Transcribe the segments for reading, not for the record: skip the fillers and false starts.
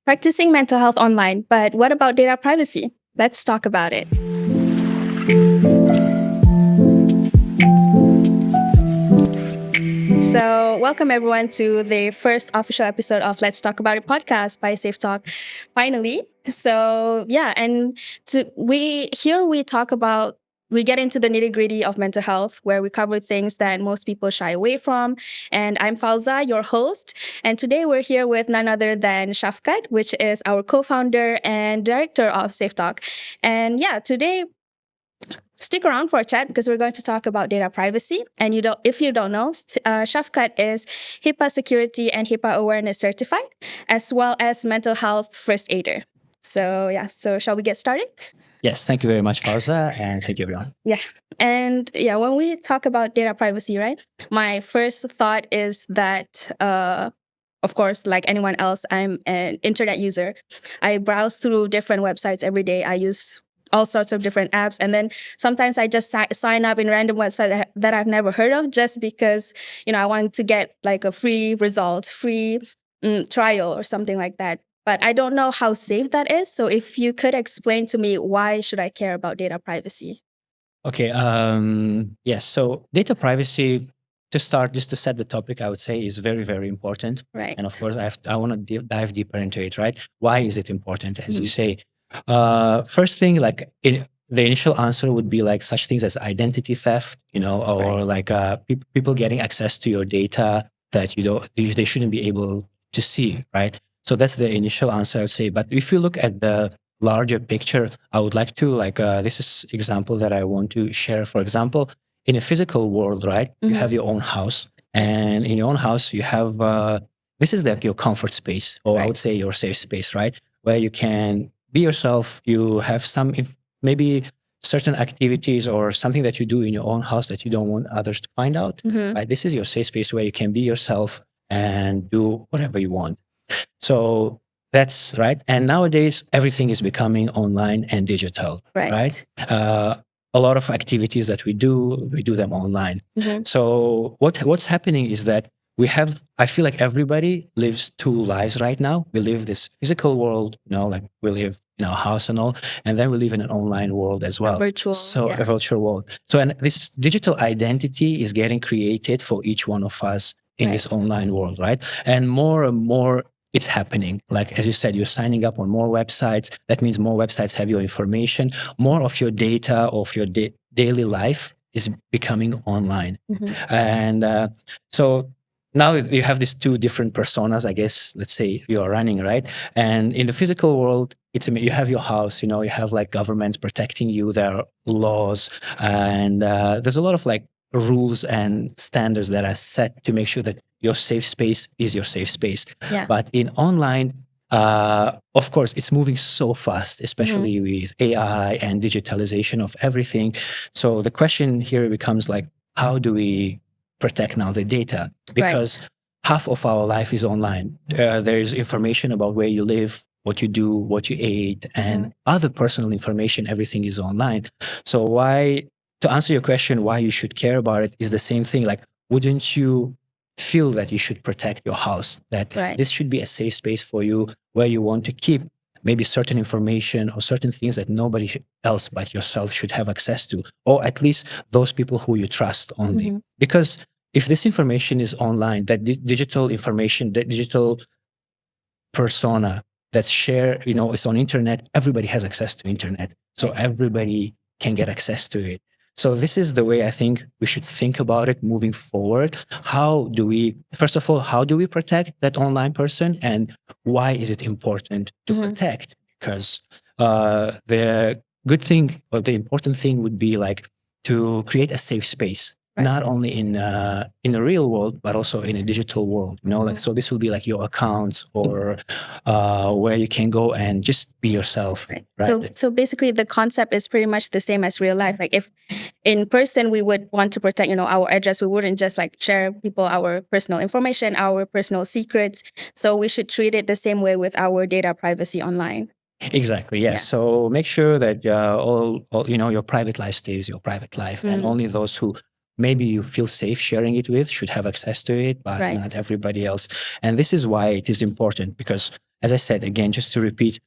Practicing mental health online, but what about data privacy? Let's talk about it. So, welcome everyone to the first official episode of Let's Talk About It podcast by SafeTalk. Finally, we get into the nitty gritty of mental health, where we cover things that most people shy away from. And I'm Fauza, your host. And today we're here with none other than Shafkat, which is our co-founder and director of SafeTalk. And today, stick around for a chat because we're going to talk about data privacy. And if you don't know, Shafkat is HIPAA security and HIPAA awareness certified, as well as mental health first aider. So shall we get started? Yes, thank you very much, Fauza, and thank you, everyone. When we talk about data privacy, right, my first thought is that, of course, like anyone else, I'm an internet user. I browse through different websites every day. I use all sorts of different apps. And then sometimes I just sign up in random websites that I've never heard of just because, I want to get like a free result, free trial or something like that. But I don't know how safe that is. So if you could explain to me, why should I care about data privacy? Okay. Yes. So data privacy, to start, just to set the topic, I would say is very, very important. Right. And of course, I want to dive deeper into it, right? Why is it important, as you say? First thing, the initial answer would be like such things as identity theft, or like people getting access to your data that they shouldn't be able to see, right? So that's the initial answer, I would say. But if you look at the larger picture, I would like to this is example that I want to share. For example, in a physical world, right? You have your own house, and in your own house, you have this is like your comfort space, or I would say your safe space, right? Where you can be yourself. You have some maybe certain activities or something that you do in your own house that you don't want others to find out. Right? This is your safe space where you can be yourself and do whatever you want. So that's right. And nowadays, everything is becoming online and digital, right? A lot of activities that we do them online. So what's happening is that I feel like everybody lives two lives right now. We live this physical world, like we live in our house and all, and then we live in an online world as well. A virtual world. So, and this digital identity is getting created for each one of us in this online world, right? And more it's happening. Like, as you said, you're signing up on more websites. That means more websites have your information. More of your data, of your daily life is becoming online. And so now you have these two different personas, I guess, let's say you are running, right? And in the physical world, you have your house, you have like governments protecting you, there are laws, and there's a lot of like rules and standards that are set to make sure that your safe space is your safe space. But in online, of course, it's moving so fast, especially with AI and digitalization of everything. So the question here becomes like, how do we protect now the data? Because half of our life is online. There's information about where you live, what you do, what you ate, and other personal information. Everything is online. So to answer your question, why you should care about it is the same thing. Like, wouldn't you feel that you should protect your house, that this should be a safe space for you where you want to keep maybe certain information or certain things that nobody else but yourself should have access to, or at least those people who you trust only. Because if this information is online, that digital information, that digital persona that's shared, it's on internet, everybody has access to internet. So everybody can get access to it. So this is the way I think we should think about it moving forward. First of all, how do we protect that online person, and why is it important to protect? Because the good thing or the important thing would be like to create a safe space, not only in the real world, but also in a digital world. So this will be like your accounts or where you can go and just be yourself. Right? So basically, the concept is pretty much the same as real life. Like, if in person we would want to protect, our address, we wouldn't just like share people our personal information, our personal secrets. So we should treat it the same way with our data privacy online. Exactly. Yes. So make sure that all your private life stays your private life, and only those who maybe you feel safe sharing it with should have access to it, but not everybody else. And this is why it is important, because as I said, again, just to repeat,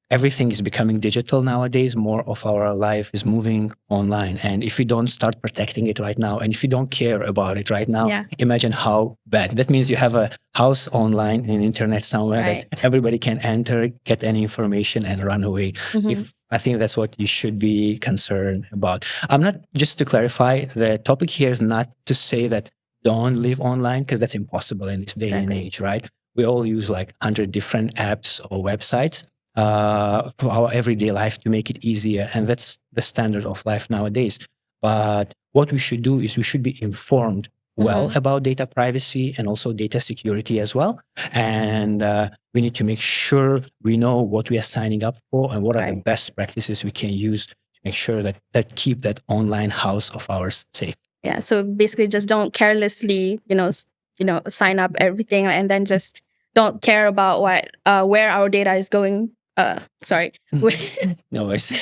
everything is becoming digital nowadays. More of our life is moving online. And if we don't start protecting it right now, and if you don't care about it right now, imagine how bad. That means you have a house online in internet somewhere that everybody can enter, get any information and run away. If I think that's what you should be concerned about. I'm not, just to clarify, the topic here is not to say that don't live online, because that's impossible in this day and age, right? We all use like 100 different apps or websites for our everyday life to make it easier. And that's the standard of life nowadays. But what we should do is we should be informed well about data privacy and also data security as well. And we need to make sure we know what we are signing up for and what are the best practices we can use to make sure that keep that online house of ours safe. Yeah. So basically just don't carelessly, sign up everything and then just don't care about where our data is going. Sorry. No worries.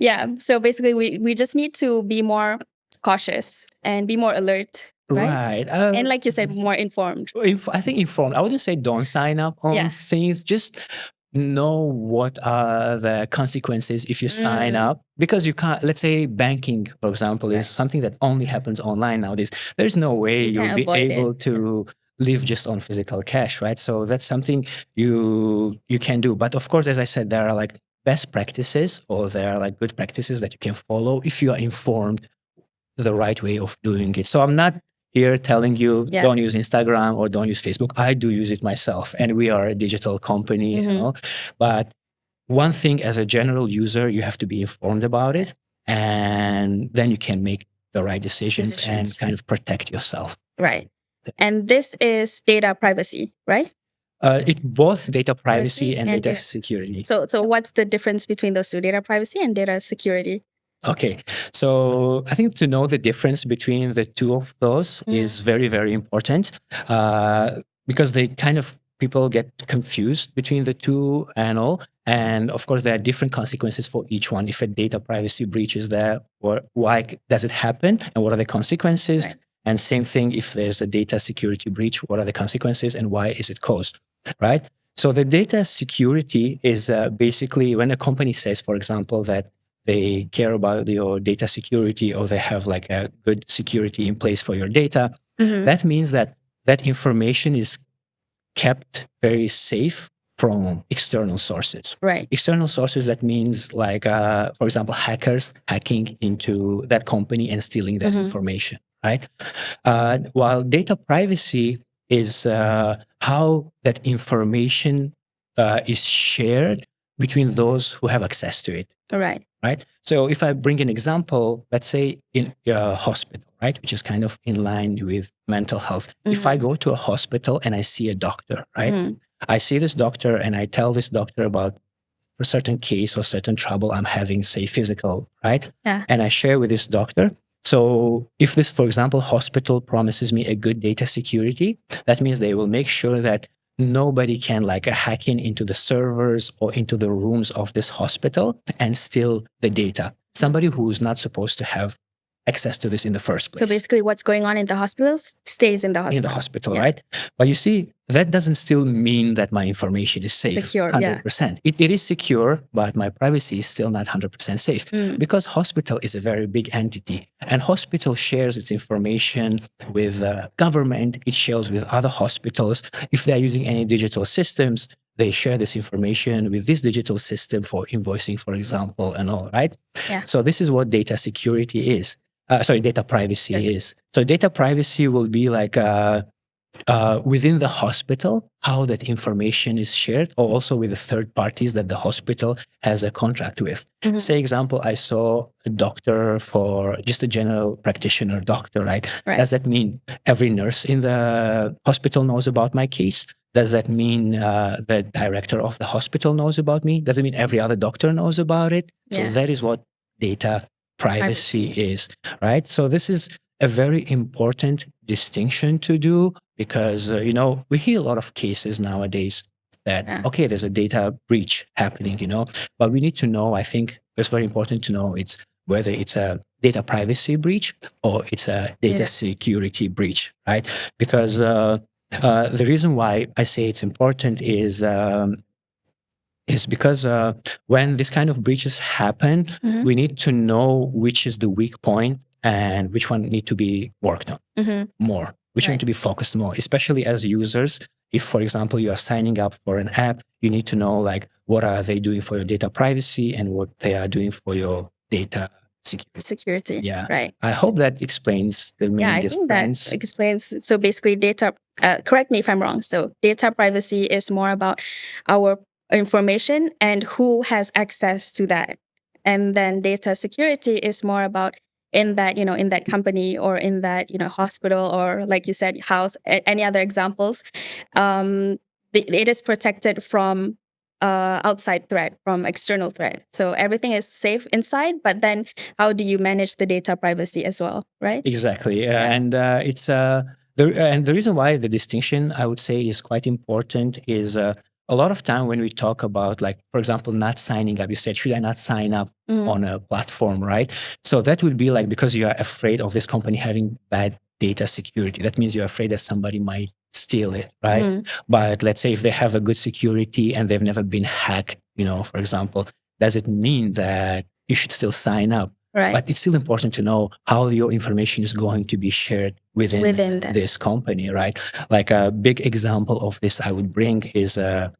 Yeah. So basically we just need to be more cautious and be more alert. Right. And like you said, more informed. I think informed. I wouldn't say don't sign up on things. Just know what are the consequences if you sign up, because you can't, let's say banking, for example, is something that only happens online nowadays. There's no way you'll be able to live just on physical cash, right? So that's something you can do. But of course, as I said, there are like best practices, or there are like good practices that you can follow if you are informed the right way of doing it. So I'm not here telling you don't use Instagram or don't use Facebook. I do use it myself, and we are a digital company, But one thing, as a general user, you have to be informed about it, and then you can make the right decisions and kind of protect yourself. Right. And this is data privacy, right? It's both data privacy and data security. So what's the difference between those two, data privacy and data security? Okay, so I think to know the difference between the two of those is very, very important, because they kind of, people get confused between the two and all. And of course, there are different consequences for each one. If a data privacy breach is there, or why does it happen, and what are the consequences? Right. And same thing, if there's a data security breach, what are the consequences and why is it caused, right? So the data security is basically when a company says, for example, that they care about your data security, or they have like a good security in place for your data. That means that that information is kept very safe from external sources. Right. External sources, that means like, for example, hackers hacking into that company and stealing that information, right? While data privacy is how that information is shared between those who have access to it. Right. Right. So if I bring an example, let's say in a hospital, right, which is kind of in line with mental health. If I go to a hospital and I see a doctor, right, I see this doctor and I tell this doctor about a certain case or certain trouble I'm having, say physical, right? Yeah. And I share with this doctor. So if this, for example, hospital promises me a good data security, that means they will make sure that nobody can like hack into the servers or into the rooms of this hospital and steal the data. Somebody who's not supposed to have access to this in the first place. So basically what's going on in the hospitals stays in the hospital. In the hospital, right? But you see, that doesn't still mean that my information is safe. Secure, 100%. It is secure, but my privacy is still not 100% safe, because hospital is a very big entity, and hospital shares its information with government. It shares with other hospitals. If they're using any digital systems, they share this information with this digital system for invoicing, for example, and all, right? Yeah. So this is what data security is. Data privacy is. So data privacy will be like within the hospital, how that information is shared, or also with the third parties that the hospital has a contract with. Say, example, I saw a doctor, for just a general practitioner doctor, right? Does that mean every nurse in the hospital knows about my case? Does that mean the director of the hospital knows about me? Does it mean every other doctor knows about it? So that is what data privacy is, right? So this is a very important distinction to do, because, we hear a lot of cases nowadays that, okay, there's a data breach happening, but we need to know, I think it's very important to know it's whether it's a data privacy breach or it's a data security breach, right? Because The reason why I say it's important is because when this kind of breaches happen, we need to know which is the weak point and which one need to be worked on more, which need to be focused more, especially as users. If, for example, you are signing up for an app, you need to know like what are they doing for your data privacy and what they are doing for your data security. Yeah. Right. I hope that explains the main difference. I think that explains. So basically, data, correct me if I'm wrong. So data privacy is more about our information and who has access to that. And then data security is more about in that, in that company or in that, hospital or like you said, house, any other examples. It is protected from outside threat, from external threat. So everything is safe inside, but then how do you manage the data privacy as well, right? Exactly. And it's and the reason why the distinction I would say is quite important is a lot of time when we talk about, like, for example, not signing up, you said, should I not sign up on a platform, right? So that would be like because you are afraid of this company having bad data security. That means you're afraid that somebody might steal it, right? But let's say if they have a good security and they've never been hacked, for example, does it mean that you should still sign up? Right. But it's still important to know how your information is going to be shared within this company, right? Like a big example of this I would bring is the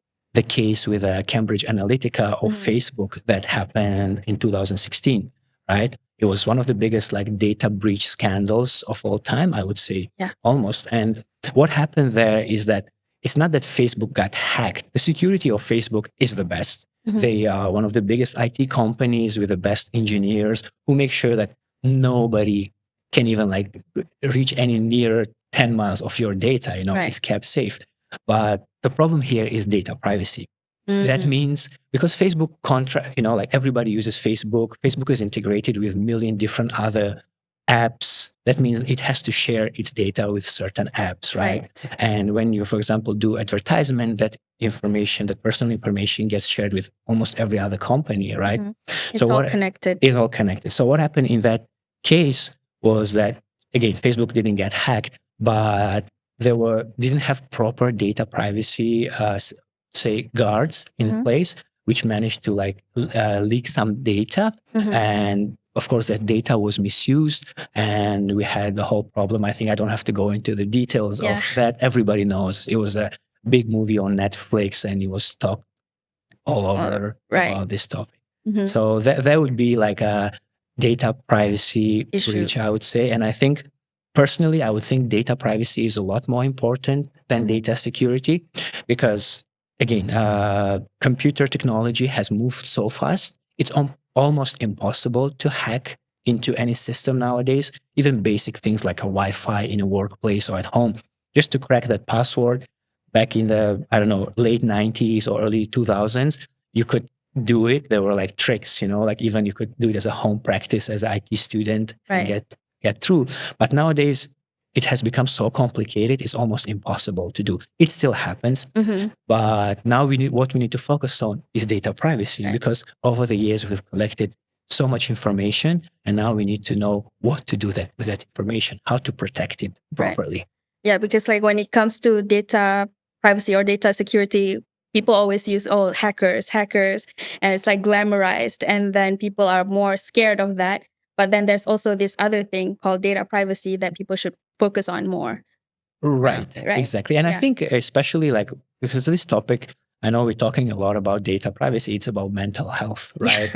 case with Cambridge Analytica of Facebook that happened in 2016, right? It was one of the biggest like data breach scandals of all time, I would say, almost. And what happened there is that it's not that Facebook got hacked. The security of Facebook is the best. They are one of the biggest IT companies with the best engineers who make sure that nobody can even like reach any near 10 miles of your data, it's kept safe. But the problem here is data privacy. That means because Facebook contract, like everybody uses Facebook. Facebook is integrated with a million different other apps. That means it has to share its data with certain apps, right? And when you, for example, do advertisement, that information, that personal information gets shared with almost every other company, right? It's all connected. It's all connected. So what happened in that case was that, again, Facebook didn't get hacked, but didn't have proper data privacy, say, guards in place, which managed to like leak some data. And of course, that data was misused, and we had the whole problem. I think I don't have to go into the details of that. Everybody knows it was a big movie on Netflix, and it was talked all over about this topic. So that would be like a data privacy breach, I would say. And I think personally, I would think data privacy is a lot more important than data security because, again, computer technology has moved so fast. It's almost impossible to hack into any system nowadays, even basic things like a Wi-Fi in a workplace or at home. Just to crack that password back in the, I don't know, late 90s or early 2000s, you could do it. There were like tricks, like even you could do it as a home practice as an IT student and get through. But nowadays, it has become so complicated, it's almost impossible to do. It still happens, but now what we need to focus on is data privacy because over the years we've collected so much information, and now we need to know what to do with that information, how to protect it properly. Yeah, because like when it comes to data privacy or data security, people always use, hackers, and it's like glamorized, and then people are more scared of that. But then there's also this other thing called data privacy that people should focus on more. Right. Exactly. And I think especially like, because of this topic, I know we're talking a lot about data privacy. It's about mental health, right?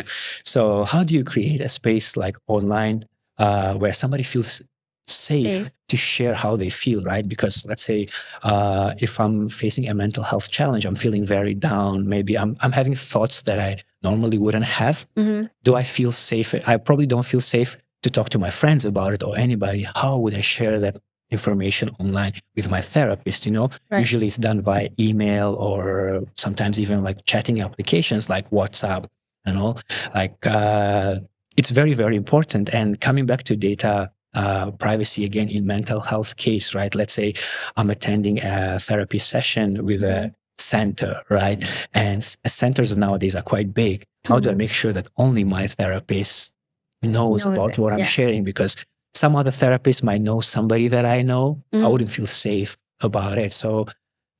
So how do you create a space like online where somebody feels safe to share how they feel, right? Because let's say if I'm facing a mental health challenge, I'm feeling very down. Maybe I'm having thoughts that I normally wouldn't have. Do I feel safe? I probably don't feel safe to talk to my friends about it or anybody. How would I share that information online with my therapist? Usually it's done by email or sometimes even like chatting applications like WhatsApp and all. Like it's very, very important. And coming back to data privacy again in mental health case, right? Let's say I'm attending a therapy session with a center, right? And centers nowadays are quite big. How do I make sure that only my therapist knows about what I'm sharing? Because some other therapists might know somebody that I know. I wouldn't feel safe about it. So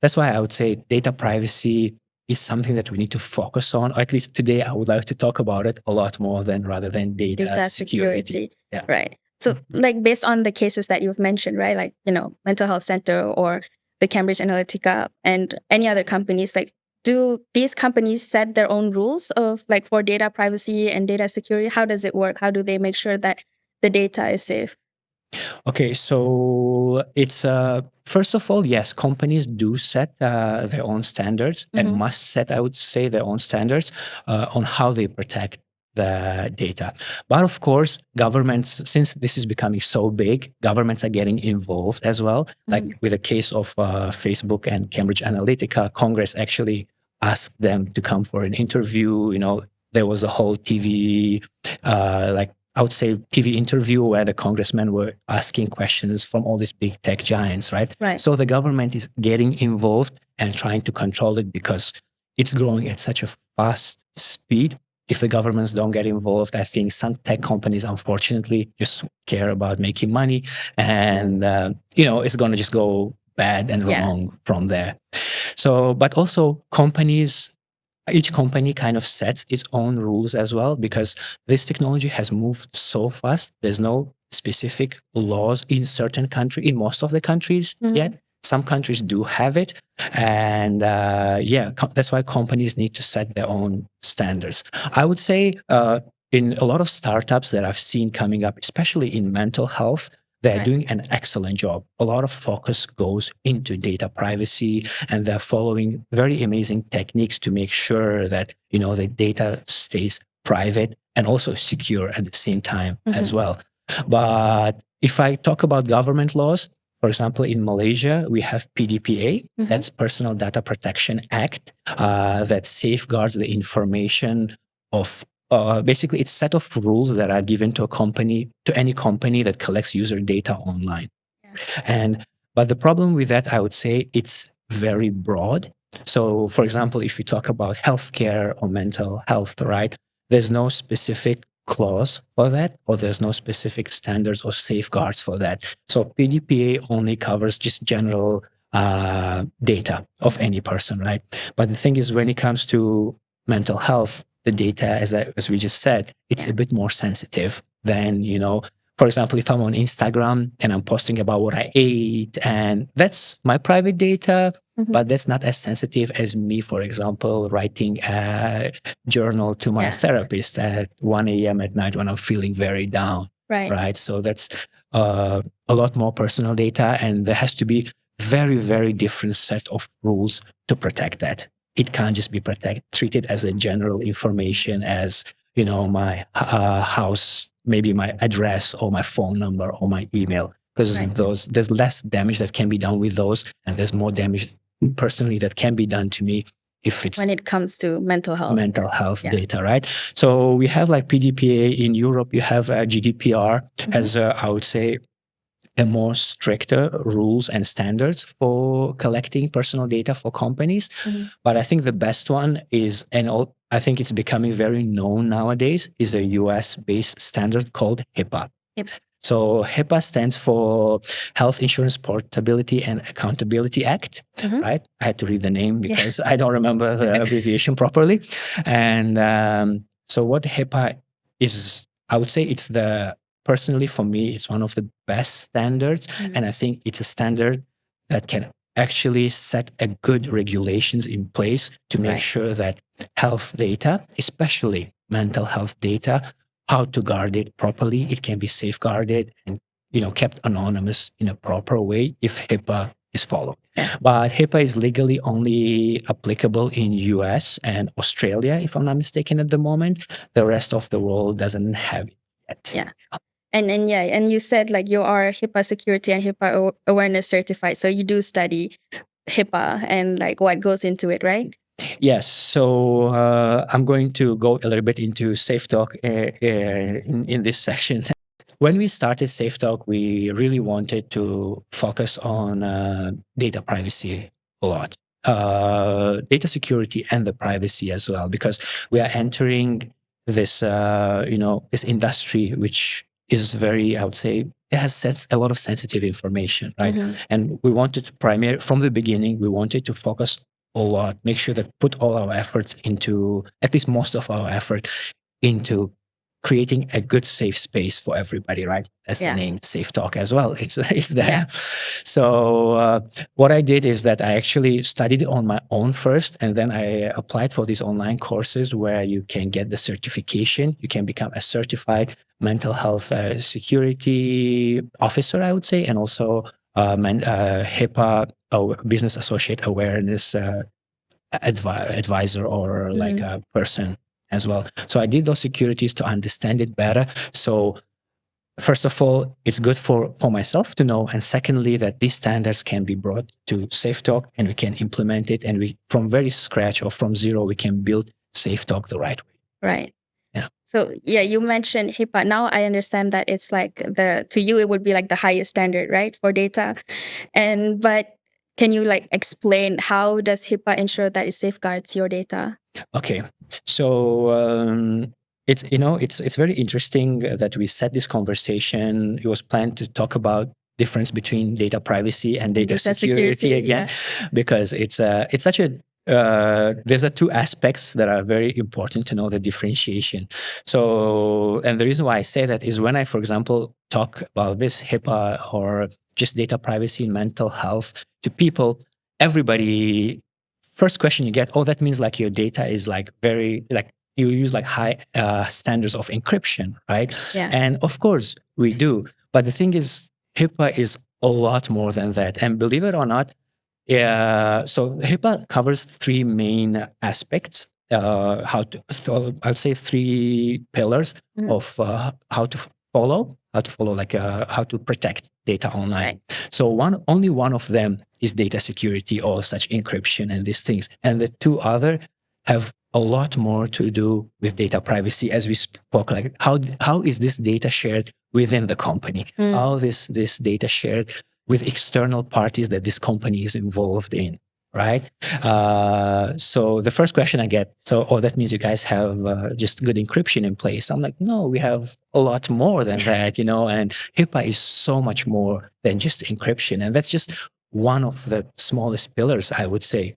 that's why I would say data privacy is something that we need to focus on. Or at least today, I would like to talk about it a lot more than rather than data security. Yeah. Right. So, like, based on the cases that you've mentioned, right? Like, Mental Health Center or the Cambridge Analytica and any other companies, like, do these companies set their own rules of like for data privacy and data security? How does it work? How do they make sure that the data is safe? Okay, so it's first of all, yes, companies do set their own standards and must set, I would say, their own standards on how they protect the data. But of course, governments, since this is becoming so big, governments are getting involved as well. Like with the case of Facebook and Cambridge Analytica, Congress actually asked them to come for an interview. There was a whole TV, like I would say TV interview where the congressmen were asking questions from all these big tech giants, right? Right. So the government is getting involved and trying to control it because it's growing at such a fast speed. If the governments don't get involved, I think some tech companies, unfortunately, just care about making money, and it's going to just go bad and wrong from there. So, but also each company kind of sets its own rules as well, because this technology has moved so fast. There's no specific laws in most of the countries yet. Some countries do have it. And that's why companies need to set their own standards. I would say in a lot of startups that I've seen coming up, especially in mental health, they're doing an excellent job. A lot of focus goes into data privacy, and they're following very amazing techniques to make sure that, the data stays private and also secure at the same time as well. But if I talk about government laws, for example, in Malaysia, we have PDPA, that's Personal Data Protection Act, that safeguards the information of basically it's a set of rules that are given to any company that collects user data online. But the problem with that, I would say, it's very broad. So, for example, if we talk about healthcare or mental health, right, there's no specific clause for that, or there's no specific standards or safeguards for that. So PDPA only covers just general data of any person, right? But the thing is, when it comes to mental health, the data, as we just said, it's a bit more sensitive than, for example, if I'm on Instagram and I'm posting about what I ate, and that's my private data, but that's not as sensitive as me, for example, writing a journal to my therapist at 1 a.m. at night when I'm feeling very down. Right. So that's a lot more personal data, and there has to be very, very different set of rules to protect that. It can't just be treated as a general information as, my house, maybe my address or my phone number or my email, because there's less damage that can be done with those, and there's more damage personally that can be done to me if it's when it comes to mental health data, right? So we have like PDPA in Europe, you have GDPR as I would say a more stricter rules and standards for collecting personal data for companies. But I think the best one is, I think it's becoming very known nowadays, is a US-based standard called HIPAA. So HIPAA stands for Health Insurance Portability and Accountability Act, right? I had to read the name because I don't remember the abbreviation properly. And so what HIPAA is, I would say personally for me, it's one of the best standards. And I think it's a standard that can actually set a good regulations in place to make sure that health data, especially mental health data, how to guard it properly. It can be safeguarded and, kept anonymous in a proper way if HIPAA is followed. But HIPAA is legally only applicable in US and Australia, if I'm not mistaken, at the moment. The rest of the world doesn't have it yet. Yeah. And you said like you are HIPAA security and HIPAA awareness certified. So you do study HIPAA and like what goes into it, right? Yes. So I'm going to go a little bit into SafeTalk in this section. When we started SafeTalk, we really wanted to focus on data privacy a lot, data security and the privacy as well, because we are entering this, this industry, which is very, I would say, it has a lot of sensitive information, right? Mhm. And we wanted to from the beginning, we wanted to focus a lot, make sure that put all our efforts into, at least most of our effort, into creating a good safe space for everybody, right? As the name SafeTalk as well. It's there. Yeah. So what I did is that I actually studied on my own first, and then I applied for these online courses where you can get the certification. You can become a certified mental health security officer, I would say, and also HIPAA business associate awareness advisor or like a person as well. So I did those securities to understand it better. So first of all, it's good for myself to know. And secondly, that these standards can be brought to SafeTalk and we can implement it. And we, from very scratch or from zero, we can build SafeTalk the right way. Right. Yeah. So yeah, you mentioned HIPAA. Now I understand that it's like to you, it would be like the highest standard, right? For data. But can you like explain how does HIPAA ensure that it safeguards your data? Okay. So it's very interesting that we set this conversation. It was planned to talk about difference between data privacy and data security again, because it's such a there's two aspects that are very important to know the differentiation. So, and the reason why I say that is when I, for example, talk about this HIPAA or just data privacy and mental health to people, everybody, first question you get, oh, that means like your data is like very, like you use like high standards of encryption, right? Yeah. And of course we do. But the thing is, HIPAA is a lot more than that. And believe it or not, so HIPAA covers three main aspects. So I would say three pillars of how to follow, like how to protect data online. Right. So only one of them is data security or such encryption and these things, and the two other have a lot more to do with data privacy, as we spoke. Like how is this data shared within the company? How this data shared with external parties that this company is involved in, right? So the first question I get, oh, that means you guys have just good encryption in place. I'm like, no, we have a lot more than that, and HIPAA is so much more than just encryption. And that's just one of the smallest pillars, I would say.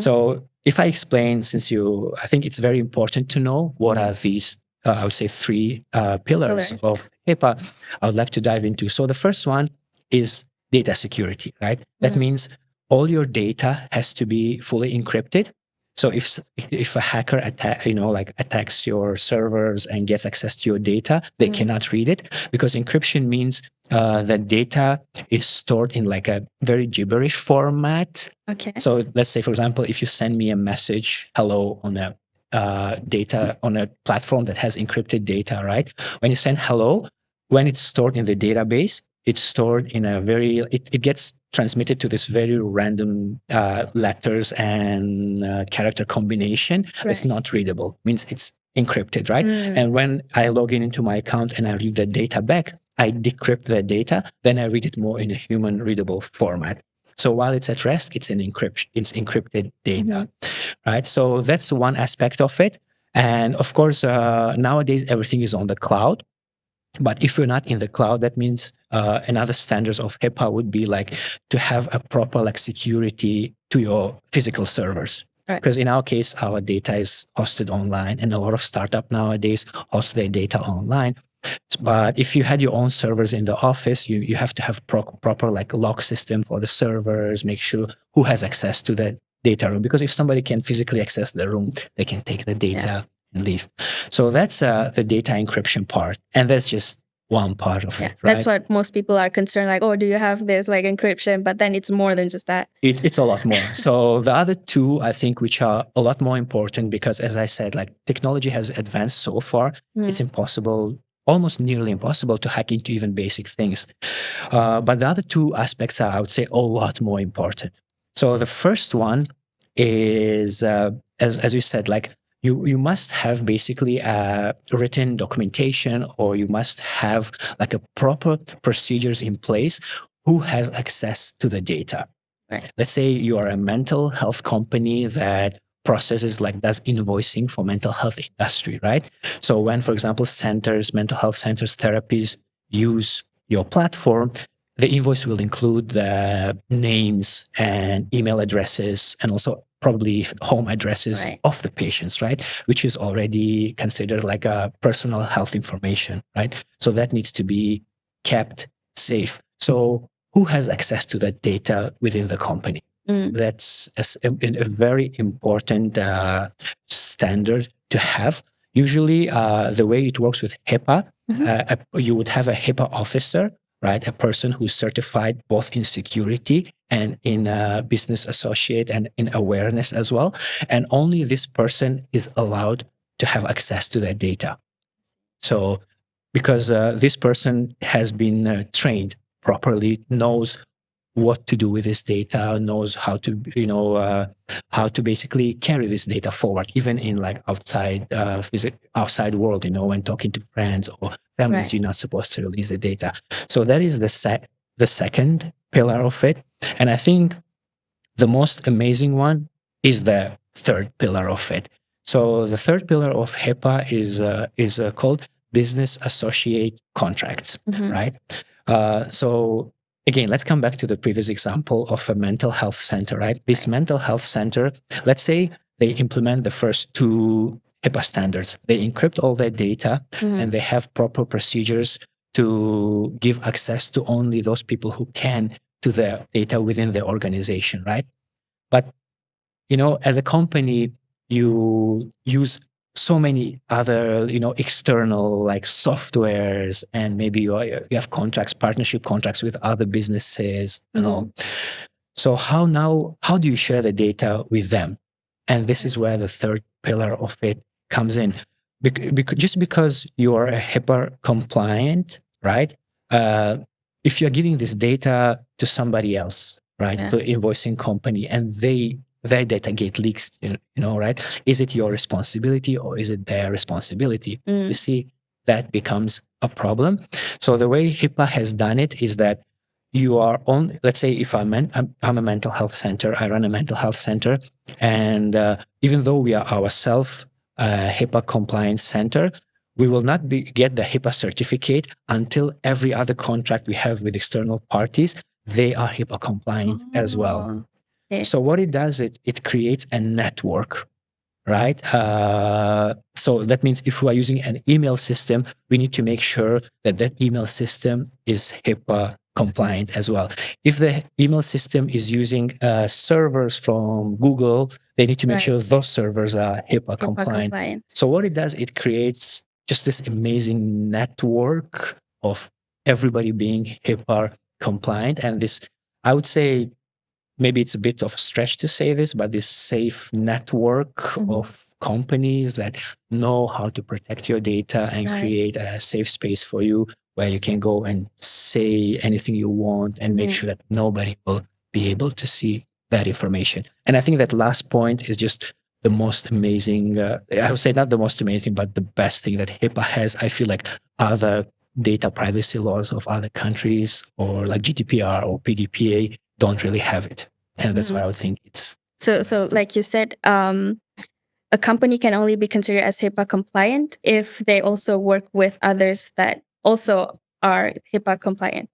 So if I explain, I think it's very important to know what are these, I would say, three pillars of HIPAA I would like to dive into. So the first one is data security, right? That means all your data has to be fully encrypted. So if a hacker attacks your servers and gets access to your data, they cannot read it, because encryption means that data is stored in like a very gibberish format. Okay. So let's say, for example, if you send me a message, hello, on a data on a platform that has encrypted data, right? When you send hello, when it's stored in the database, it's stored in a it gets transmitted to this very random letters and character combination. Right. It's not readable, means it's encrypted, right? And when I log into my account and I read the data back, I decrypt the data, then I read it more in a human readable format. So while it's at rest, it's encrypted data, right? So that's one aspect of it. And of course, nowadays, everything is on the cloud. But if you're not in the cloud, that means another standards of HIPAA would be like to have a proper like security to your physical servers. Because in our case, our data is hosted online, and a lot of startup nowadays host their data online. But if you had your own servers in the office, you have to have proper like lock system for the servers, make sure who has access to the data room. Because if somebody can physically access the room, they can take the data and leave. So that's the data encryption part. And that's just one part of it, right? That's what most people are concerned, like, oh, do you have this like encryption? But then it's more than just that. It's a lot more. So the other two, I think, which are a lot more important, because as I said, like technology has advanced so far, it's impossible, almost nearly impossible to hack into even basic things. But the other two aspects are, I would say, a lot more important. So the first one is, as you said, like you must have basically a written documentation, or you must have like a proper procedures in place who has access to the data. Right. Let's say you are a mental health company that processes like does invoicing for mental health industry, right? So when, for example, mental health centers, therapies use your platform, the invoice will include the names and email addresses and also probably home addresses of the patients, right? Which is already considered like a personal health information, right? So that needs to be kept safe. So who has access to that data within the company? That's a very important standard to have. Usually, the way it works with HIPAA, you would have a HIPAA officer, right? A person who's certified both in security and in business associate and in awareness as well. And only this person is allowed to have access to that data. So, because this person has been trained properly, knows what to do with this data, knows how to, how to basically carry this data forward, even in like outside world, when talking to friends or families, you're not supposed to release the data. So that is the second pillar of it. And I think the most amazing one is the third pillar of it. So the third pillar of HIPAA is called business associate contracts, right? So again, let's come back to the previous example of a mental health center, right? This mental health center, let's say they implement the first two HIPAA standards. They encrypt all their data and they have proper procedures to give access to only those people who can to the data within the organization, right? But, as a company, you use so many other, external like softwares, and maybe you have partnership contracts with other businesses and all. So how do you share the data with them? And this is where the third pillar of it comes in. Just because you are a HIPAA compliant, right? If you're giving this data to somebody else, right, to invoicing company, and their data get leaks, right? Is it your responsibility or is it their responsibility? You see, that becomes a problem. So the way HIPAA has done it is that you are on, let's say if I'm a mental health center, I run a mental health center, and even though we are ourselves a HIPAA compliance center, we will not get the HIPAA certificate until every other contract we have with external parties, they are HIPAA compliant as well. So what it does, it creates a network, right? So that means if we are using an email system, we need to make sure that that email system is HIPAA compliant as well. If the email system is using servers from Google, they need to make sure those servers are HIPAA compliant. So what it does, it creates just this amazing network of everybody being HIPAA compliant. And this, I would say, maybe it's a bit of a stretch to say this, but this safe network of companies that know how to protect your data and create a safe space for you where you can go and say anything you want and make sure that nobody will be able to see that information. And I think that last point is just the most amazing, I would say not the most amazing, but the best thing that HIPAA has. I feel like other data privacy laws of other countries or like GDPR or PDPA don't really have it. And that's why I would think it's... So like you said, a company can only be considered as HIPAA compliant if they also work with others that also are HIPAA compliant.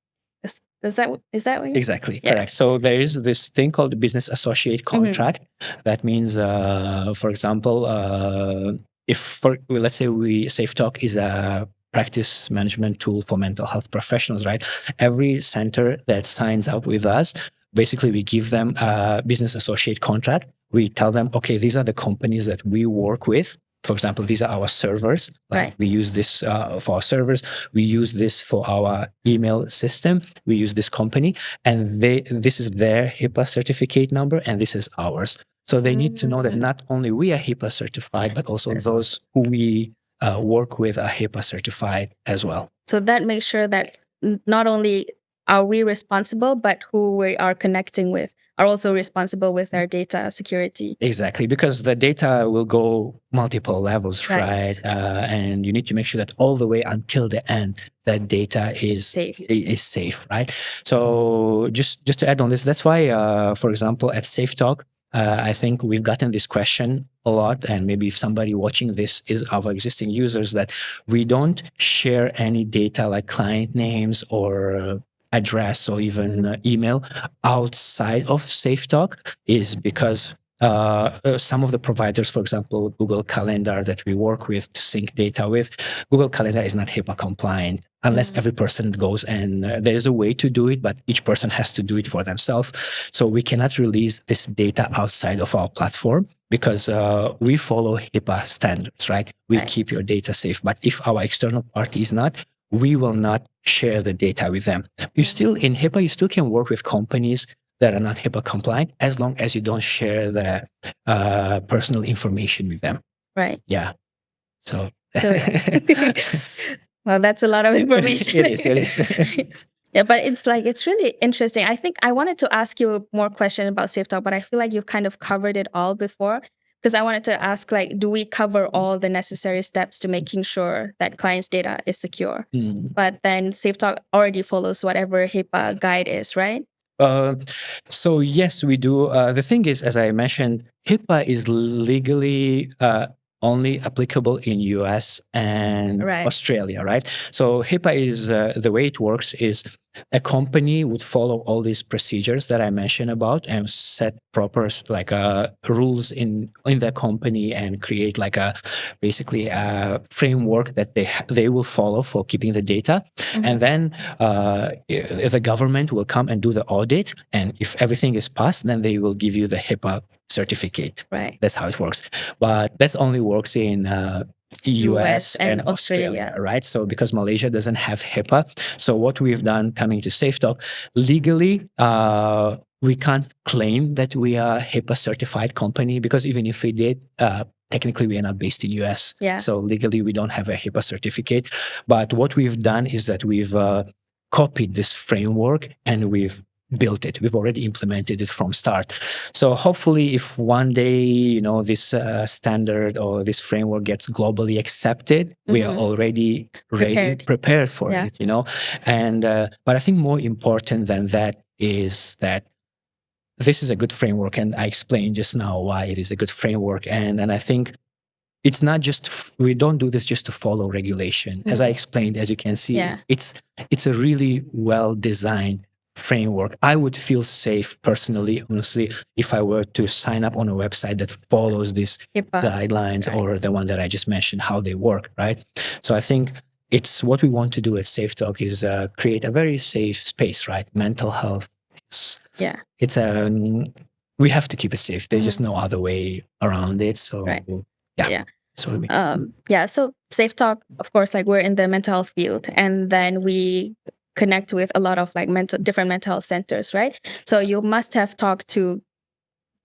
Is that what you... Exactly, correct. So there is this thing called the business associate contract. That means, for example, let's say SafeTalk is a practice management tool for mental health professionals, right? Every center that signs up with us, basically we give them a business associate contract. We tell them, okay, these are the companies that we work with. For example, these are our servers. We use this for our servers. We use this for our email system. We use this company, and this is their HIPAA certificate number, and this is ours. So they need to know that not only we are HIPAA certified, but also those who we work with are HIPAA certified as well. So that makes sure that not only are we responsible, but who we are connecting with are also responsible with our data security. Exactly, because the data will go multiple levels, right? And you need to make sure that all the way until the end, that data is safe, right? So just to add on this, that's why, for example, at SafeTalk, I think we've gotten this question a lot, and maybe if somebody watching this is our existing users, that we don't share any data like client names or address or even email outside of SafeTalk is because some of the providers, for example, Google Calendar that we work with to sync data with, Google Calendar is not HIPAA compliant unless every person goes, and there is a way to do it, but each person has to do it for themselves. So we cannot release this data outside of our platform because we follow HIPAA standards, right? We keep your data safe. But if our external party is not, we will not share the data with them. You still, in HIPAA, you still can work with companies that are not HIPAA compliant as long as you don't share the personal information with them. Right. Yeah. So, well, that's a lot of information. It is. Yeah, but it's really interesting. I think I wanted to ask you more question about SafeTalk, but I feel like you've kind of covered it all before. Because I wanted to ask, do we cover all the necessary steps to making sure that clients' data is secure? But then SafeTalk already follows whatever HIPAA guide is, right? So yes, we do. The thing is, as I mentioned, HIPAA is legally only applicable in US and Australia, right? So HIPAA is the way it works is a company would follow all these procedures that I mentioned about and set proper rules in their company and create basically a framework that they will follow for keeping the data. And then the government will come and do the audit, and if everything is passed, then they will give you the HIPAA certificate. Right. That's how it works. But that only works in US and Australia, right? So because Malaysia doesn't have HIPAA, so what we've done coming to SafeTalk, legally, we can't claim that we are a HIPAA certified company because even if we did, technically we are not based in US. Yeah. So legally we don't have a HIPAA certificate. But what we've done is that we've copied this framework and we've built it. We've already implemented it from start. So hopefully if one day, this standard or this framework gets globally accepted, we are already prepared for it, And, but I think more important than that is that this is a good framework. And I explained just now why it is a good framework. And I think it's not just, we don't do this just to follow regulation. As I explained, as you can see, it's a really well-designed framework. I would feel safe personally, honestly, if I were to sign up on a website that follows these guidelines or the one that I just mentioned, how they work, right? So I think it's what we want to do at SafeTalk is create a very safe space, right? Mental health. It's we have to keep it safe. There's just no other way around it. So yeah. So SafeTalk, of course, we're in the mental health field, and then we connect with a lot of different mental health centers, right? So you must have talked to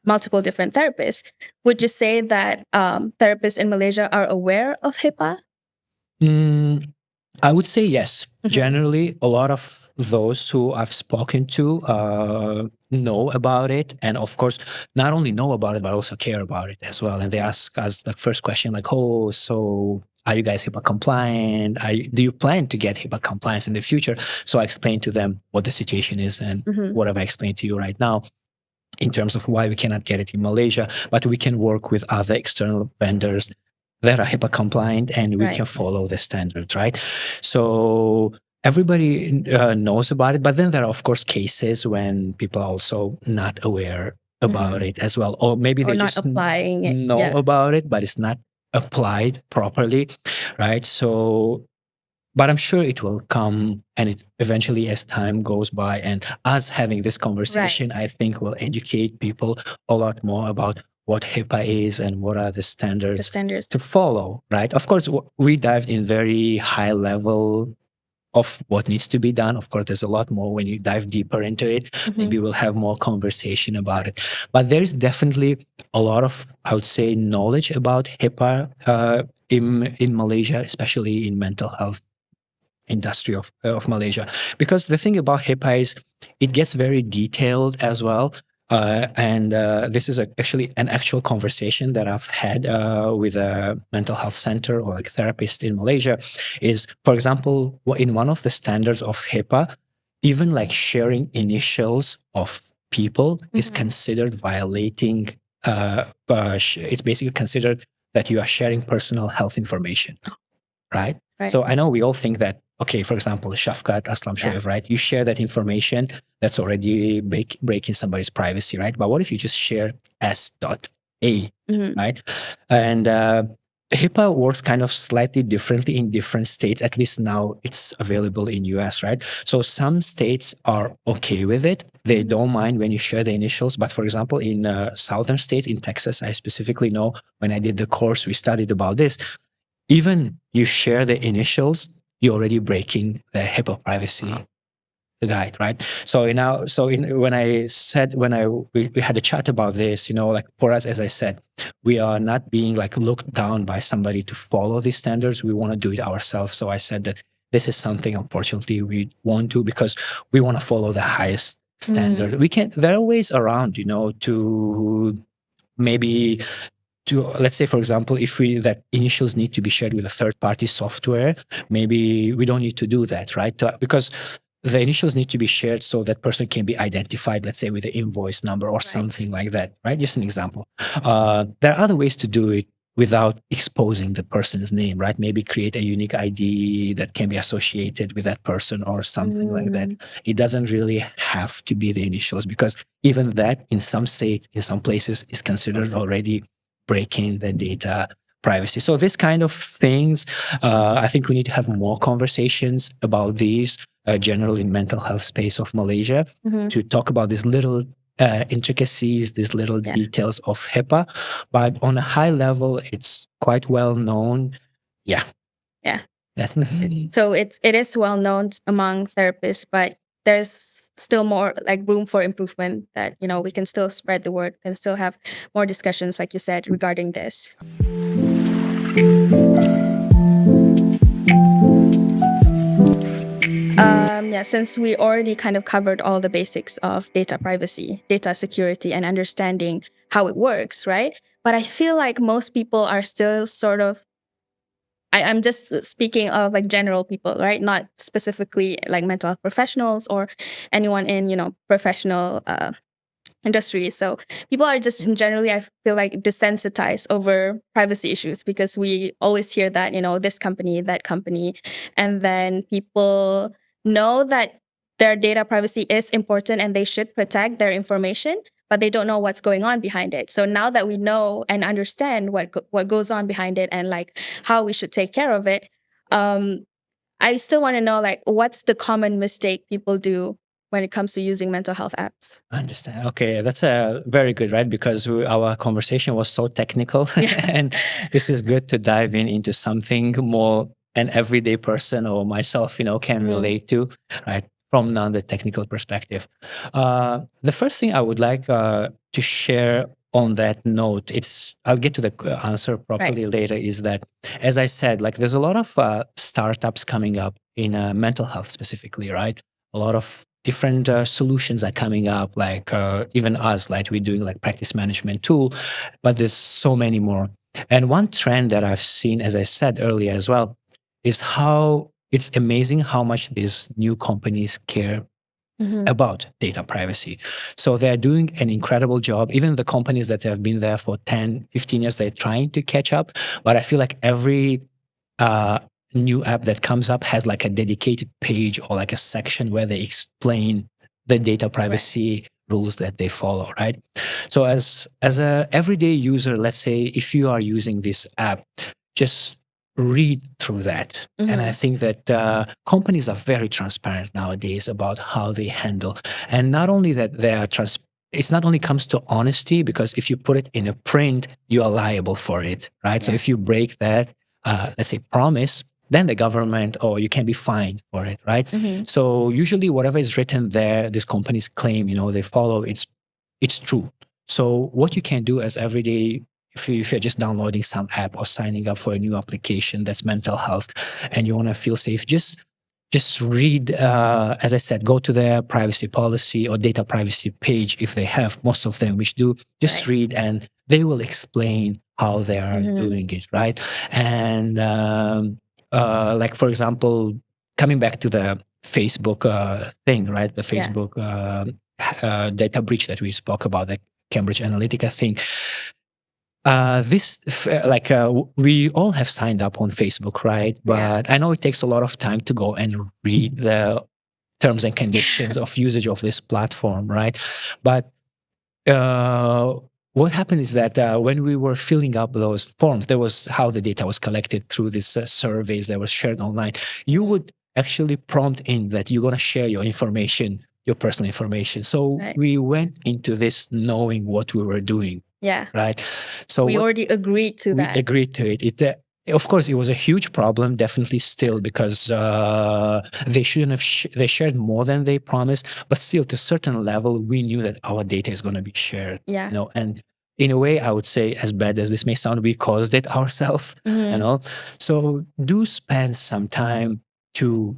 multiple different therapists. Would you say that therapists in Malaysia are aware of HIPAA? I would say yes. Generally, a lot of those who I've spoken to know about it. And of course, not only know about it, but also care about it as well. And they ask us the first question so are you guys HIPAA compliant? Do you plan to get HIPAA compliance in the future? So I explained to them what the situation is and what have I explained to you right now in terms of why we cannot get it in Malaysia, but we can work with other external vendors that are HIPAA compliant and we can follow the standards, right? So everybody knows about it, but then there are, of course, cases when people are also not aware about it as well. Or maybe they not just applying it. know about it, but it's not applied properly, right? So, but I'm sure it will come, and it eventually, as time goes by, and us having this conversation, I think will educate people a lot more about what HIPAA is and what are the standards to follow, right? Of course, we dived in very high level of what needs to be done. Of course, there's a lot more when you dive deeper into it. Maybe we'll have more conversation about it. But there's definitely a lot of, I would say, knowledge about HIPAA in Malaysia, especially in mental health industry of Malaysia. Because the thing about HIPAA is it gets very detailed as well. And this is actually an actual conversation that I've had with a mental health center or therapist in Malaysia is, for example, in one of the standards of HIPAA, even sharing initials of people is considered violating. It's basically considered that you are sharing personal health information, right? So I know we all think that, okay, for example, Shafkat, Aslam Shoaib, right? You share that information, that's already breaking somebody's privacy, right? But what if you just share S.A, right? And HIPAA works kind of slightly differently in different states. At least now it's available in US, right? So some states are okay with it. They don't mind when you share the initials. But for example, in southern states, in Texas, I specifically know when I did the course, we studied about this. Even you share the initials, you're already breaking the HIPAA privacy guide, right? So now, we had a chat about this, like for us, as I said, we are not being like looked down by somebody to follow these standards. We want to do it ourselves. So I said that this is something, unfortunately, we won't do because we want to follow the highest standard. There are ways around, to maybe let's say, for example, if that initials need to be shared with a third-party software, maybe we don't need to do that, right? Because the initials need to be shared so that person can be identified, let's say, with the invoice number or something like that, right? Just an example. There are other ways to do it without exposing the person's name, right? Maybe create a unique ID that can be associated with that person or something like that. It doesn't really have to be the initials because even that in some states, in some places is considered already breaking the data privacy. So this kind of things, I think we need to have more conversations about these general in mental health space of Malaysia to talk about these little intricacies, these little details of HIPAA. But on a high level, it's quite well known. Yeah. So it is well known among therapists, but there's still more like room for improvement that, we can still spread the word and still have more discussions, like you said, regarding this. Since we already kind of covered all the basics of data privacy, data security, and understanding how it works, right? But I feel like most people are still sort of, I'm just speaking of like general people, right? Not specifically like mental health professionals or anyone in, professional industry. So people are just generally, I feel like, desensitized over privacy issues because we always hear that, this company, that company. And then people know that their data privacy is important and they should protect their information, but they don't know what's going on behind it. So now that we know and understand what goes on behind it and like how we should take care of it, I still want to know like what's the common mistake people do when it comes to using mental health apps. I understand. Okay, that's very good, right? Because our conversation was so technical, and this is good to dive into something more an everyday person or myself, can relate to, right? From the technical perspective. The first thing I would like to share on that note, I'll get to the answer properly later, is that, as I said, like there's a lot of startups coming up in mental health specifically, right? A lot of different solutions are coming up, like even us, like we're doing like practice management tool, but there's so many more. And one trend that I've seen, as I said earlier as well, is how it's amazing how much these new companies care about data privacy. So they're doing an incredible job. Even the companies that have been there for 10, 15 years, they're trying to catch up. But I feel like every new app that comes up has like a dedicated page or like a section where they explain the data privacy rules that they follow, right? So as a everyday user, let's say if you are using this app, just read through that. And I think that companies are very transparent nowadays about how they handle. And not only that, they are it's not only comes to honesty, because if you put it in a print, you are liable for it, right? So if you break that, let's say, promise, then the government or you can be fined for it, right? So usually whatever is written there, these companies claim, they follow, it's true. So what you can do as everyday, if you're just downloading some app or signing up for a new application that's mental health and you want to feel safe, just read, as I said, go to their privacy policy or data privacy page if they have, most of them which do, just read and they will explain how they are doing it, right? And like, for example, coming back to the Facebook thing, right? The Facebook data breach that we spoke about, the Cambridge Analytica thing. We all have signed up on Facebook, right? But I know it takes a lot of time to go and read the terms and conditions of usage of this platform, right? But what happened is that when we were filling up those forms, there was how the data was collected through these surveys that were shared online. You would actually prompt in that you're going to share your information, your personal information. So we went into this knowing what we were doing. Yeah. Right. So we already agreed to that. We agreed to it. Of course, it was a huge problem, definitely still, because they shouldn't have. They shared more than they promised, but still, to a certain level, we knew that our data is going to be shared. Yeah. You know, and in a way, I would say, as bad as this may sound, we caused it ourselves. You know, so do spend some time to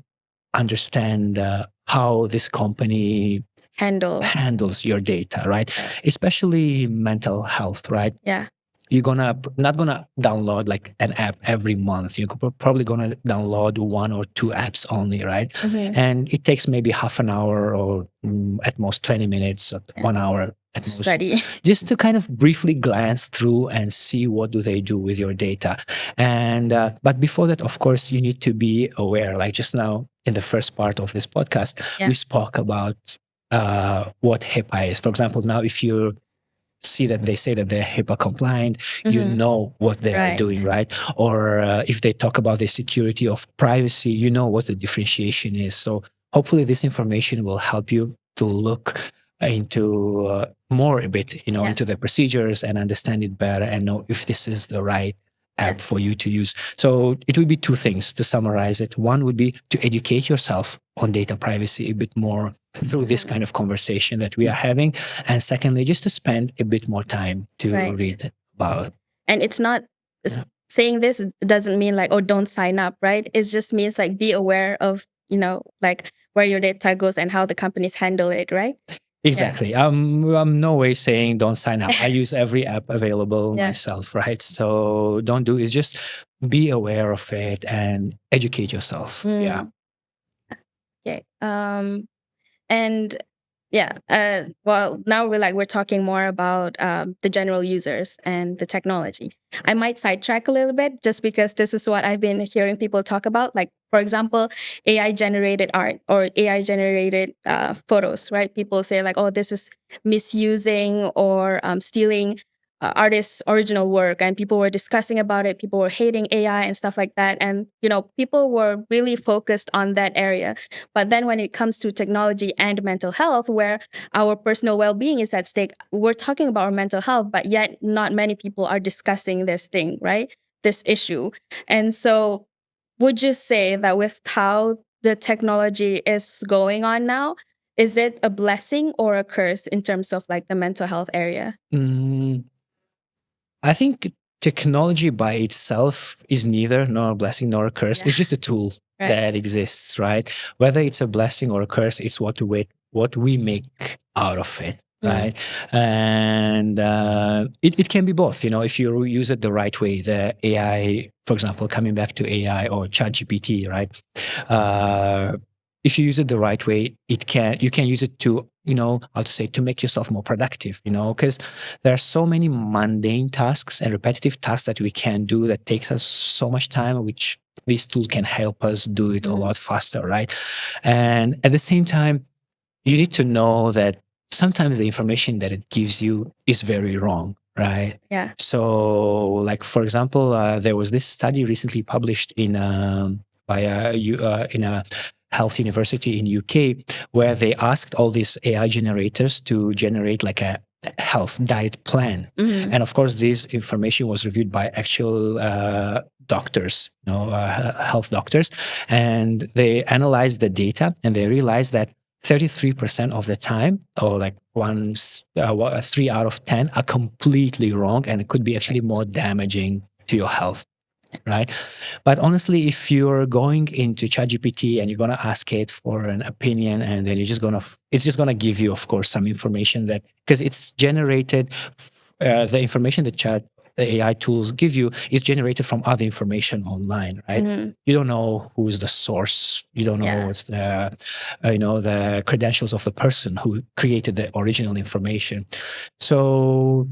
understand how this company handles your data, right? Especially mental health, right? Yeah. You're not gonna download like an app every month. You're probably gonna download 1 or 2 apps only, right? And it takes maybe half an hour or at most 20 minutes, 1 hour at most, study. just to kind of briefly glance through and see what do they do with your data. And but before that, of course, you need to be aware. Like just now in the first part of this podcast, we spoke about what HIPAA is. For example, now if you see that they say that they're HIPAA compliant, you know what they are doing, right? Or if they talk about the security of privacy, you know what the differentiation is. So hopefully this information will help you to look into more a bit, you know, into the procedures and understand it better and know if this is the right app for you to use. So it would be 2 things to summarize it. One would be to educate yourself on data privacy a bit more through this kind of conversation that we are having. And secondly, just to spend a bit more time to read about. And it's not saying this doesn't mean like, oh, don't sign up, right? It just means like be aware of, you know, like where your data goes and how the companies handle it, right? Exactly. I'm no way saying don't sign up. I use every app available myself, right? So don't do it. Just be aware of it and educate yourself. Yeah. Okay. And well, now we're talking more about the general users and the technology. I might sidetrack a little bit just because this is what I've been hearing people talk about. Like, for example, AI generated art or AI generated photos, right? People say like, oh, this is misusing or stealing artists' original work, and people were discussing about it. People were hating AI and stuff like that, and you know, people were really focused on that area. But then when it comes to technology and mental health, where our personal well-being is at stake, we're talking about our mental health, but yet not many people are discussing this thing, right? This issue. And so would you say that with how the technology is going on now, is it a blessing or a curse in terms of like the mental health area? I think technology by itself is neither nor a blessing nor a curse. It's just a tool that exists, right? Whether it's a blessing or a curse, it's what we make out of it, right? And it can be both. You know, if you use it the right way, the AI, for example, coming back to AI or ChatGPT, right? If you use it the right way, you can use it to, you know, how to say, to make yourself more productive, you know, because there are so many mundane tasks and repetitive tasks that we can do that takes us so much time, which this tool can help us do it a lot faster, right? And at the same time, you need to know that sometimes the information that it gives you is very wrong, right? Yeah. So, like for example, there was this study recently published in a health university in UK, where they asked all these AI generators to generate like a health diet plan. And of course, this information was reviewed by actual doctors, you know, health doctors, and they analyzed the data and they realized that 33% of the time, or like 3 out of 10, are completely wrong, and it could be actually more damaging to your health. Right. But honestly, if you're going into ChatGPT and you're going to ask it for an opinion, and then it's just going to give you, of course, some information that, because it's generated, the information that the AI tools give you is generated from other information online, right? You don't know who's the source. You don't know what's the, the credentials of the person who created the original information. So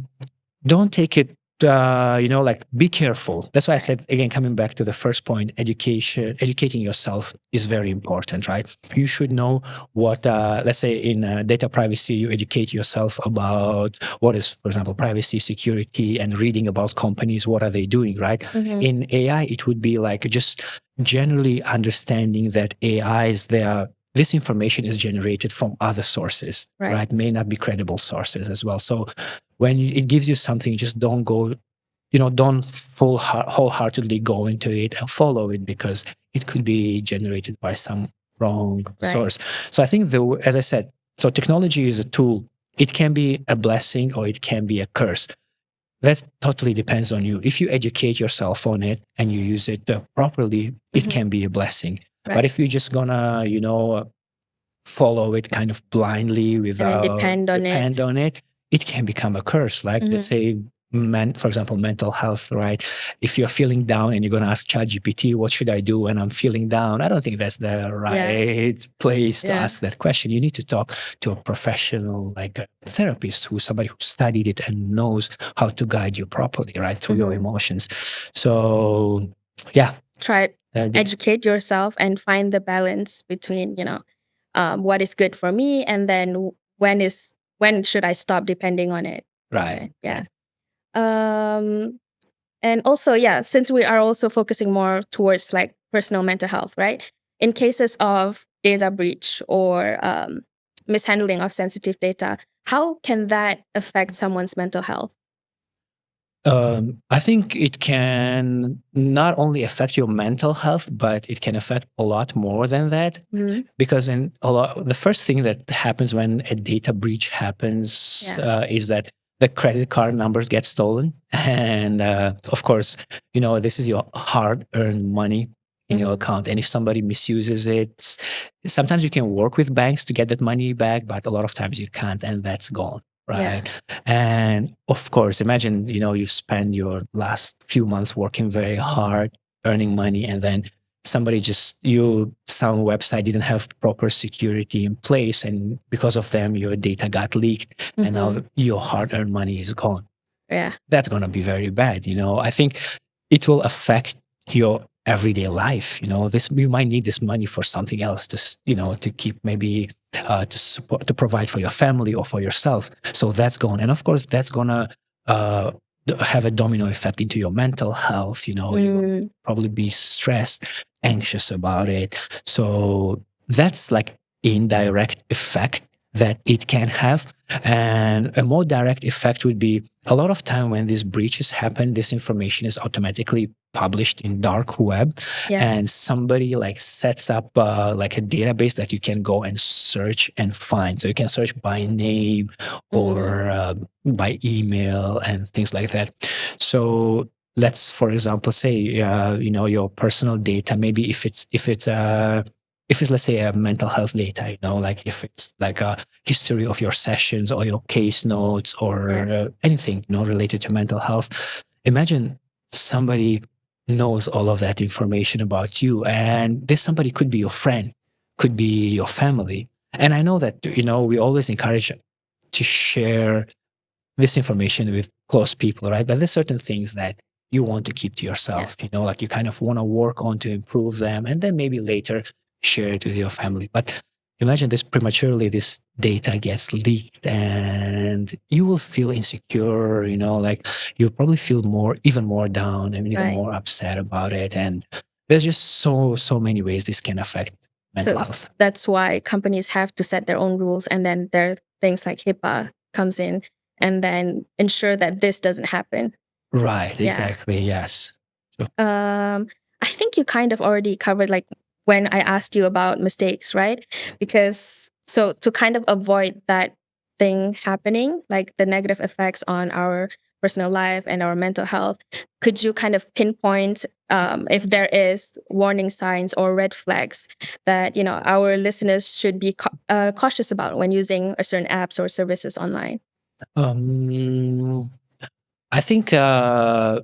don't take it, be careful. That's why I said, again, coming back to the first point, educating yourself is very important, right? You should know what, let's say in data privacy, you educate yourself about what is, for example, privacy, security, and reading about companies, what are they doing, right? In AI, it would be like just generally understanding that AIs, this information is generated from other sources, right? May not be credible sources as well. So when it gives you something, just don't go, don't wholeheartedly go into it and follow it, because it could be generated by some wrong source. So I think, as I said, so technology is a tool. It can be a blessing or it can be a curse. That totally depends on you. If you educate yourself on it and you use it properly, it can be a blessing. But if you're just gonna, follow it kind of blindly without depend on it, it can become a curse. Like let's say, for example, mental health, right? If you're feeling down and you're going to ask ChatGPT, what should I do when I'm feeling down? I don't think that's the right place to ask that question. You need to talk to a professional, like a therapist, somebody who studied it and knows how to guide you properly, right, through your emotions. So, yeah. Try educate yourself and find the balance between, what is good for me, and then when should I stop depending on it? Right. Yeah. And also, since we are also focusing more towards like personal mental health, right? In cases of data breach or mishandling of sensitive data, how can that affect someone's mental health? I think it can not only affect your mental health, but it can affect a lot more than that. Because the first thing that happens when a data breach happens is that the credit card numbers get stolen. And of course, this is your hard-earned money in your account. And if somebody misuses it, sometimes you can work with banks to get that money back, but a lot of times you can't, and that's gone. Right. And of course, imagine, you spend your last few months working very hard, earning money, and then some website didn't have proper security in place. And because of them, your data got leaked and now your hard-earned money is gone. Yeah. That's going to be very bad. I think it will affect your everyday life. You might need this money for something else to keep, maybe to support, to provide for your family or for yourself. So that's gone. And of course, that's going to have a domino effect into your mental health. You will probably be stressed, anxious about it. So that's like indirect effect that it can have. And a more direct effect would be, a lot of time when these breaches happen, this information is automatically published in dark web, and somebody like sets up like a database that you can go and search and find. So you can search by name or by email and things like that. So let's, for example, say your personal data. Maybe if it's let's say a mental health data, like if it's like a history of your sessions or your case notes or anything, related to mental health. Imagine somebody knows all of that information about you, and this somebody could be your friend, could be your family. And I know that, we always encourage to share this information with close people, right? But there's certain things that you want to keep to yourself, like you kind of want to work on to improve them, and then maybe later share it with your family. But imagine prematurely, this data gets leaked and you will feel insecure, like you'll probably feel even more down and even more upset about it. And there's just so many ways this can affect mental health. That's why companies have to set their own rules, and then there are things like HIPAA comes in and then ensure that this doesn't happen. Right, exactly, yes. I think you kind of already covered, like, when I asked you about mistakes, right? Because so to kind of avoid that thing happening, like the negative effects on our personal life and our mental health, could you kind of pinpoint if there is warning signs or red flags that our listeners should be cautious about when using certain apps or services online? I think the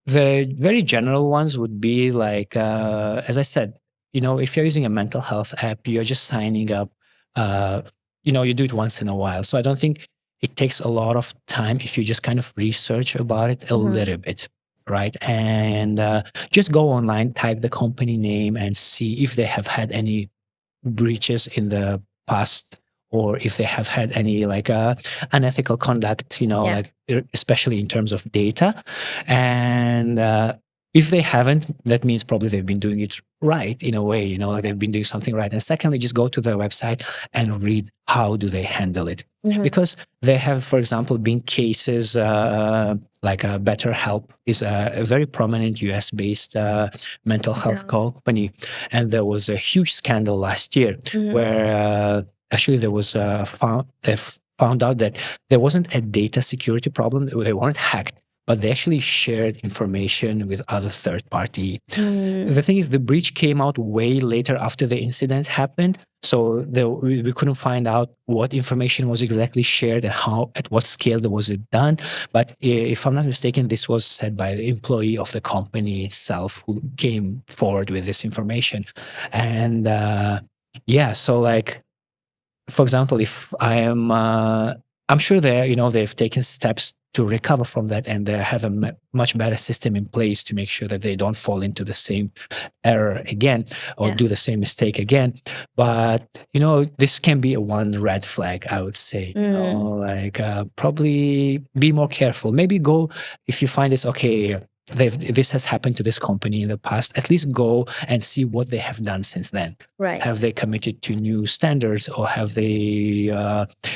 very general ones would be like, as I said, if you're using a mental health app, you're just signing up. Uh, you do it once in a while. So I don't think it takes a lot of time if you just kind of research about it a little bit, right? And just go online, type the company name, and see if they have had any breaches in the past, or if they have had any like unethical conduct, like especially in terms of data. And if they haven't, that means probably they've been doing it right in a way, like they've been doing something right. And secondly, just go to their website and read how do they handle it. Because there have, for example, been cases like BetterHelp is a very prominent US-based mental health company, and there was a huge scandal last year where actually there was they found out that there wasn't a data security problem. They weren't hacked, but they actually shared information with other third party. The thing is, the breach came out way later after the incident happened. So we couldn't find out what information was exactly shared and how, at what scale was it done. But if I'm not mistaken, this was said by the employee of the company itself who came forward with this information. And so like, for example, if I am, I'm sure they've taken steps to recover from that, and they have a much better system in place to make sure that they don't fall into the same error again or do the same mistake again. But this can be a one red flag, I would say. Like probably be more careful. Maybe go, if you find this okay, this has happened to this company in the past, at least go and see what they have done since then. Right. Have they committed to new standards, or have they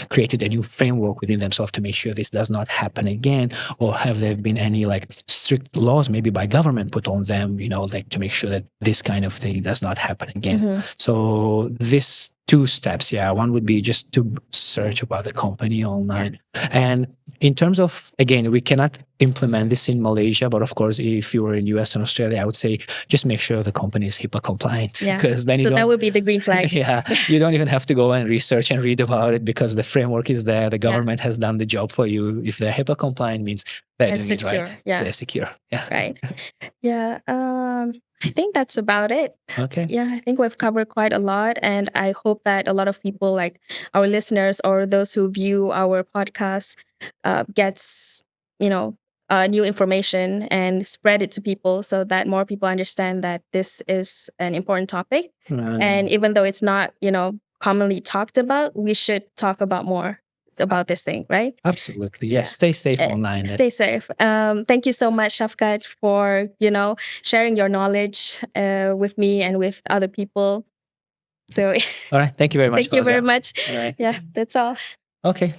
created a new framework within themselves to make sure this does not happen again? Or have there been any like strict laws maybe by government put on them, like to make sure that this kind of thing does not happen again? So this two steps, one would be just to search about the company online. And in terms of, again, we cannot implement this in Malaysia, but of course, if you were in US and Australia, I would say just make sure the company is HIPAA compliant. Because then that would be the green flag. You don't even have to go and research and read about it, because the framework is there. The government has done the job for you. If they're HIPAA compliant, means they're doing it right. They're secure. Right. I think that's about it. Okay. I think we've covered quite a lot, and I hope that a lot of people, like our listeners or those who view our podcast, gets new information and spread it to people, so that more people understand that this is an important topic. And even though it's not commonly talked about, we should talk about more about this thing, right? Absolutely. Yes. Stay safe online. Stay safe. Thank you so much, Shafkat, for sharing your knowledge with me and with other people. So all right. Thank you very much. Thank you very much. All right. Yeah, that's all. Okay.